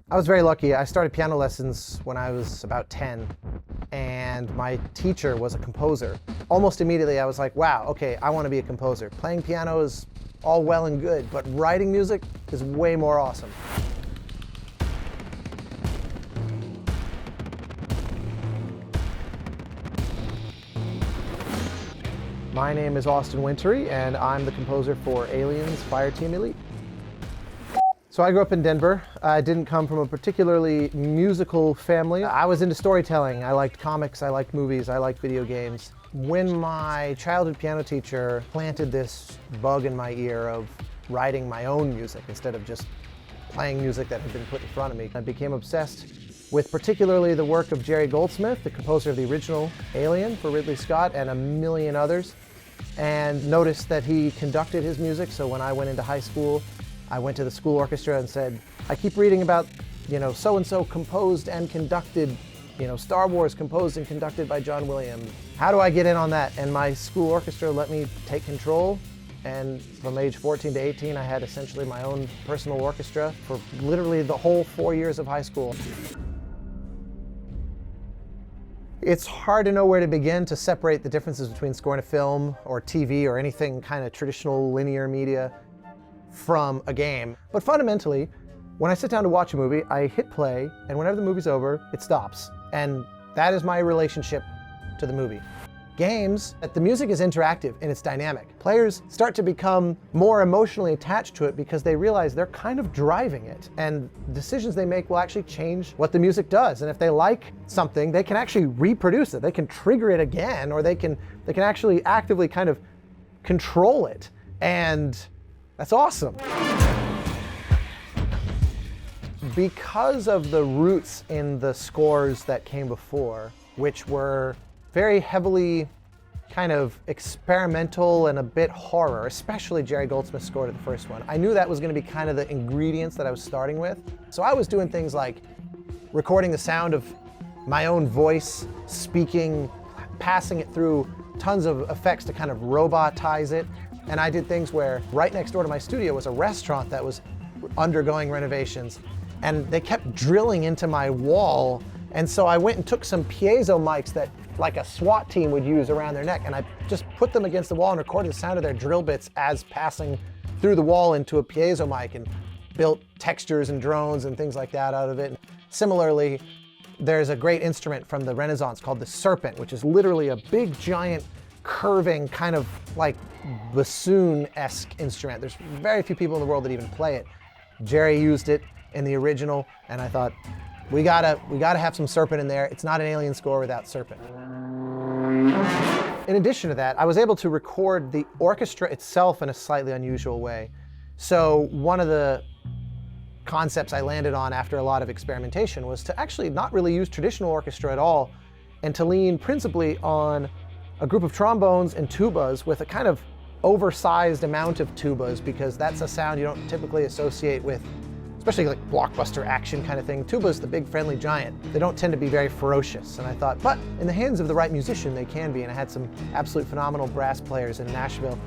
I was very lucky. I started piano lessons when I was about 10, and my teacher was a composer. Almost immediately I was like, wow, okay, I want to be a composer. Playing piano is all well and good, but writing music is way more awesome. My name is Austin Wintory, and I'm the composer for Alien's Fireteam Elite. So I grew up in Denver. I didn't come from a particularly musical family. I was into storytelling. I liked comics, I liked movies, I liked video games. When my childhood piano teacher planted this bug in my ear of writing my own music instead of just playing music that had been put in front of me, I became obsessed with particularly the work of Jerry Goldsmith, the composer of the original Alien for Ridley Scott and a million others, and noticed that he conducted his music. So when I went into high school, I went to the school orchestra and said, I keep reading about, so-and-so composed and conducted, Star Wars composed and conducted by John Williams. How do I get in on that? And my school orchestra let me take control. And from age 14 to 18, I had essentially my own personal orchestra for literally the whole 4 years of high school. It's hard to know where to begin to separate the differences between scoring a film or TV or anything kind of traditional linear media from a game. But fundamentally, when I sit down to watch a movie, I hit play, and whenever the movie's over, it stops. And that is my relationship to the movie. Games, the music is interactive and it's dynamic. Players start to become more emotionally attached to it because they realize they're kind of driving it, and decisions they make will actually change what the music does. And if they like something, they can actually reproduce it. They can trigger it again, or they can actually actively kind of control it. And that's awesome. Because of the roots in the scores that came before, which were very heavily kind of experimental and a bit horror, especially Jerry Goldsmith's score to the first one, I knew that was going to be kind of the ingredients that I was starting with. So I was doing things like recording the sound of my own voice, speaking, passing it through tons of effects to kind of robotize it. And I did things where right next door to my studio was a restaurant that was undergoing renovations, and they kept drilling into my wall. And so I went and took some piezo mics that like a SWAT team would use around their neck, and I just put them against the wall and recorded the sound of their drill bits as passing through the wall into a piezo mic, and built textures and drones and things like that out of it. Similarly, there's a great instrument from the Renaissance called the serpent, which is literally a big giant curving kind of like bassoon-esque instrument. There's very few people in the world that even play it. Jerry used it in the original, and I thought, we gotta have some serpent in there. It's not an Alien score without serpent. In addition to that, I was able to record the orchestra itself in a slightly unusual way. So one of the concepts I landed on after a lot of experimentation was to actually not really use traditional orchestra at all, and to lean principally on a group of trombones and tubas with a kind of oversized amount of tubas, because that's a sound you don't typically associate with, especially like blockbuster action kind of thing. Tuba's the big friendly giant. They don't tend to be very ferocious. And I thought, but in the hands of the right musician, they can be. And I had some absolute phenomenal brass players in Nashville.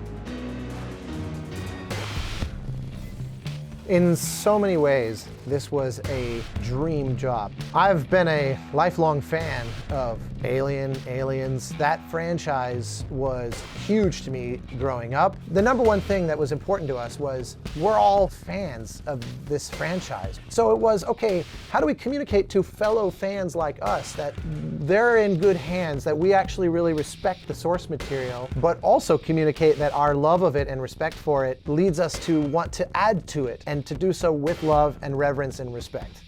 In so many ways, this was a dream job. I've been a lifelong fan of Aliens. That franchise was huge to me growing up. The number one thing that was important to us was we're all fans of this franchise. So it was, okay, how do we communicate to fellow fans like us that they're in good hands, that we actually really respect the source material, but also communicate that our love of it and respect for it leads us to want to add to it, and to do so with love and reverence and respect.